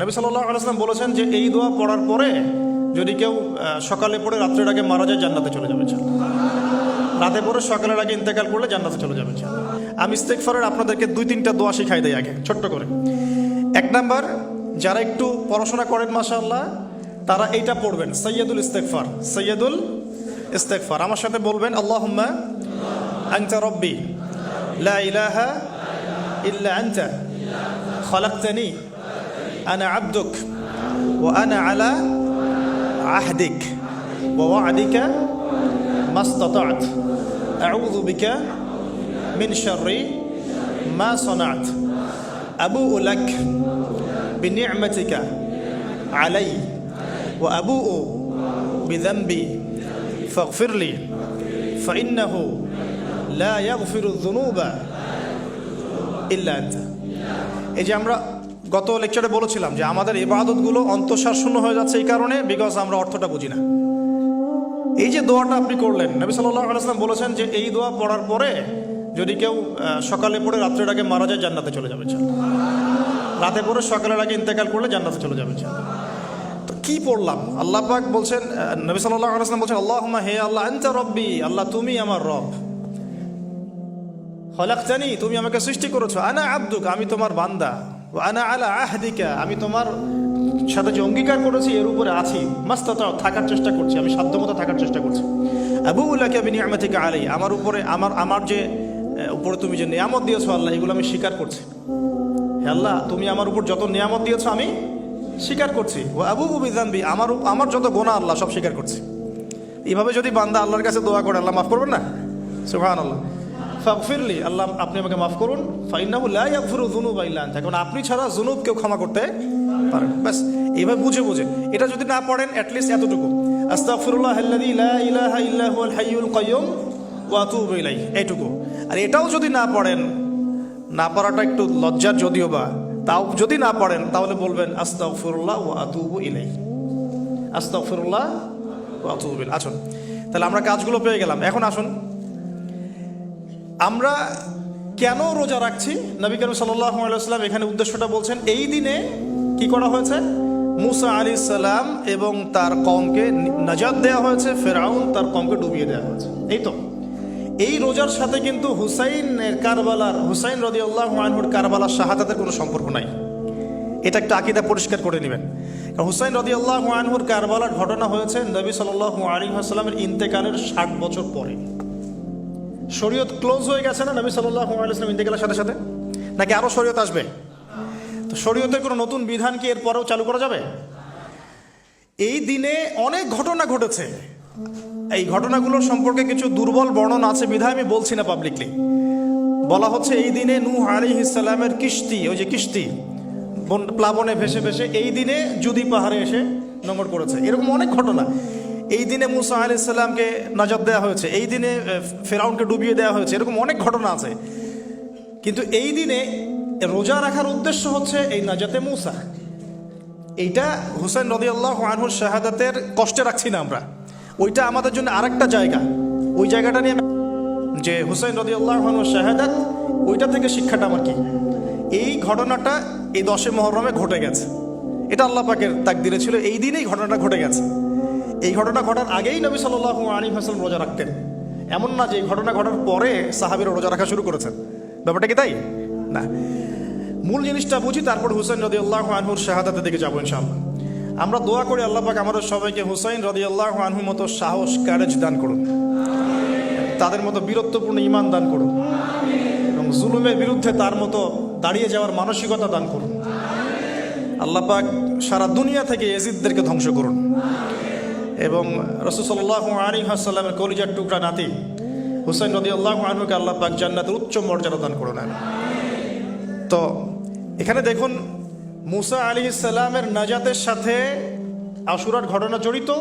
নবী সাল্লাল্লাহু আলাইহি ওয়াসাল্লাম বলেছেন যে এই দোয়া পড়ার পরে যদি কেউ সকালে পড়ে রাত্রের আগে মারা যায় জান্নাতে চলে যাবে। রাতে পড়ে সকালের আগে ইন্তেকাল করলে জান্নাতে চলে যাবে। আমি ইস্তেগফারের আপনাদেরকে 2-3টা দোয়া শিখাই দেই আগে ছোট্ট করে। 1 নাম্বার, যারা একটু পড়াশোনা করেন মাশাআল্লাহ তারা এইটা পড়বেন, সাইয়্যিদুল ইস্তেগফার। সাইয়্যিদুল ইস্তেগফার আমার সাথে বলবেন, আল্লাহুম্মা আনতা রাব্বি লা ইলাহা ইল্লা আনতা খালাকতানি আনা আবদুক ওয়া আনা আলা আহদিক ওয়া ওয়া'দিকা মাসতাতা'ত আউযু বিকা মিন শাররি মা সানা'ত আবুউ লাক বিনি'মাতিকা আলাই ওয়া আবুউ বিযানবি ফাগফিরলি ফাইন্নাহু লা ইয়াগফিরুয যুনুবা ইল্লা আনতা। এই যে আমরা গত লেকচারে বলেছিলাম যে আমাদের ইবাদতগুলো অন্তঃসার শূন্য হয়ে যাচ্ছে এই কারণে, বিকজ আমরা অর্থটা বুঝি না। এই যে দোয়াটা আপনি করলেন, নবী সাল্লাল্লাহু আলাইহি ওয়াসাল্লাম বলেছেন যে এই দোয়া পড়ার পরে যদি কেউ সকালে পড়ে রাত্রের আগে মারা যায় জান্নাতে চলে যাবে। রাতে পড়ে সকালের আগে ইন্তেকাল করলে জান্নাতে চলে যাবে। তো কি পড়লাম? আল্লাহ পাক বলছেন, নবী সাল্লাল্লাহু আলাইহি ওয়াসাল্লাম বলছেন, আল্লাহুম্মা হে আল্লাহ আনতা রাব্বি, আল্লাহ তুমি আমার রব, খালাকতানি তুমি আমাকে সৃষ্টি করেছো, আনা আবদুক আমি তোমার বান্দা, ওয়া আনা আলা আহদিকা আমি তোমার সাথে যে অঙ্গীকার করেছি এর উপরে আছি, মাসতাতা'তু থাকার চেষ্টা করছি, আমি সাধ্যমতো থাকার চেষ্টা করছি। আবুউ লাকা বিনি'মাতিকা আলাই আমার উপরে আমার যে উপরে তুমি যে নিয়ামত দিয়েছো আল্লাহ এগুলো আমি স্বীকার করছি। হে আল্লাহ তুমি আমার উপর যত নিয়ামত দিয়েছো আমি স্বীকার করছি। ওয়া আবুউ বিযানবি আমার যত গুনাহ আল্লাহ সব স্বীকার করছি। এইভাবে যদি বান্দা আল্লাহর কাছে দোয়া করে আল্লাহ মাফ করবেন না? সুবহানাল্লাহ। ফাগফিরলি আল্লাহ আপনি আমাকে মাফ করুন, ফাইন্নাহু লা ইয়াগফিরু যুনুবা ইল্লা আনতা কারণ আপনি ছাড়া যুনুব কেউ ক্ষমা করতে পারেন। ব্যাস এইভাবে বুঝে এটা যদি না পড়েন অ্যাটলিস্ট এতটুকু, আস্তাগফিরুল্লাহাল্লাযী লা ইলাহা ইল্লা হুয়াল হাইয়ুল কাইয়্যুম ওয়া আতুবু ইলাইহি, এইটুকু। আর এটাও যদি না পড়েন, না পড়াটা একটু লজ্জার যদিও বা, তাও যদি না পড়েন তাহলে বলবেন আস্তাগফিরুল্লাহ ওয়া আতুবু ইলাইহি, আস্তাগফিরুল্লাহ ওয়া আতুবু ইলাইহি। আসুন তাহলে আমরা কাজগুলো পেয়ে গেলাম। এখন আসুন আমরা কেন রোজা রাখছি? নবী করিম সাল্লাল্লাহু আলাইহি ওয়াসাল্লাম এখানে উদ্দেশ্যটা বলছেন। এই দিনে কি করা হয়েছে? মুসা আলাইহিস সালাম এবং তার কওমকে নাজাত দেওয়া হয়েছে, ফেরাউন তার কওমকে ডুবিয়ে দেওয়া হয়েছে। এই তো এই রোজার সাথে কিন্তু হুসাইন রাদিয়াল্লাহু আনহুর কারবালার শাহাদাতের কোনো সম্পর্ক নাই। এটা একটা আকীদা পরিষ্কার করে নেবেন। কারণ হুসাইন রাদিয়াল্লাহু আনহুর কারবালার ঘটনা হয়েছে নবী সাল্লাল্লাহু আলাইহি ওয়াসাল্লামের ইন্তেকালের 60 বছর পরে। শরীয়ত ক্লোজ হয়ে গেছে না নবী সাল্লাল্লাহু আলাইহি ওয়াসাল্লাম ইন্তেকালের সাথে সাথে, নাকি আরো শরীয়ত আসবে? তো শরীয়তের কোনো নতুন বিধান কি এর পরেও চালু করা যাবে? এই দিনে অনেক ঘটনা ঘটেছে, এই ঘটনাগুলোর সম্পর্কে কিছু দুর্বল বর্ণনা আছে বিধায় আমি বলছি না পাবলিকলি। বলা হচ্ছে এই দিনে নূহ আলাইহিস সালামের কিস্তি, ওই যে কিস্তি প্লাবনে ভেসে ভেসে এই দিনে জুদি পাহাড়ে এসে নোঙর করেছে, এরকম অনেক ঘটনা। এই দিনে মুসা আলাইহিস সালামকে নাজাত দেওয়া হয়েছে, এই দিনে ফেরাউনকে ডুবিয়ে দেওয়া হয়েছে, এরকম অনেক ঘটনা আছে। কিন্তু এই দিনে রোজা রাখার উদ্দেশ্য হচ্ছে এই নাজাতে মুসা। এইটা হুসাইন রাদিয়াল্লাহু আনহুর শাহাদাতের কষ্টে রাখছি না আমরা, ওইটা আমাদের জন্য আরেকটা জায়গা। ওই জায়গাটা নিয়ে যে হুসাইন রাদিয়াল্লাহু আনহুর শাহাদাত, ওইটা থেকে শিক্ষাটা আমার কি? এই ঘটনাটা এই 10 মুহররমে ঘটে গেছে, এটা আল্লাহ পাকের তাকদিরে ছিল, এই দিনেই ঘটনাটা ঘটে গেছে। এই ঘটনা ঘটার আগেই নবী সাল্লাল্লাহু আলাইহি ওয়াসাল্লাম রোজা রাখতেন, এমন না যে এই ঘটনা ঘটার পরে সাহাবীরা রোজা রাখা শুরু করেছেন। ব্যাপারটা কি তাই না? মূল জিনিসটা বুঝি, তারপর হুসাইন রাদিয়াল্লাহু আনহুর শাহাদাতের দিকে যাবো ইনশাআল্লাহ। আমরা দোয়া করি আল্লাহ পাক আমাদের সবাইকে হুসাইন রাদিয়াল্লাহু আনহুর মতো সাহস, কারেজ দান করুন, তাদের মতো বীরত্বপূর্ণ ঈমান দান করুন, এবং জুলুমের বিরুদ্ধে তার মতো দাঁড়িয়ে যাওয়ার মানসিকতা দান করুন। আল্লাহ পাক সারা দুনিয়া থেকে ইয়াজিদদেরকে ধ্বংস করুন, এবং রাসূল সাল্লাল্লাহু আলাইহি ওয়াসাল্লামের কলিজার টুকরা নাতি হুসাইন রাদিয়াল্লাহু আনহুকে আল্লাহ পাক জান্নাতের উচ্চ মর্যাদা দান করুন। তো এখানে দেখুন মুসা আলাইহিস সালামের নাজাতের সাথে আশুরার ঘটনা জড়িত।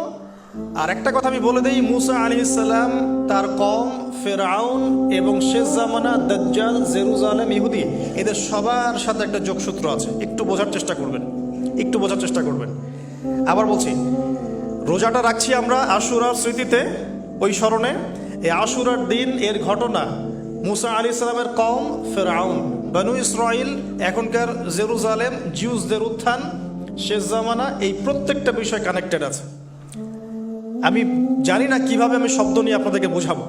আর একটা কথা আমি বলে দেই, মুসা আলাইহিস সালাম, তার কওম, ফেরাউন এবং শেষ জামানা দাজ্জাল, জেরুজালেম, ইহুদি, এদের সবার সাথে একটা যোগসূত্র আছে। একটু বোঝার চেষ্টা করবেন। আবার বলছি, রোজাটা রাখছি আমরা আশুরার স্মৃতিতে, ওই স্মরণে। এই আশুরার দিন এর ঘটনা, মুসা আলাইহিস সালামের কওম, ফেরাউন, বনু ইসরাইল, এখনকার জেরুজালেম, জিউসদের উত্থান, শেষ জামানা, এই প্রত্যেকটা বিষয় কানেক্টেড আছে। আমি জানি না কিভাবে আমি শব্দ নিয়ে আপনাদেরকে বোঝাবো।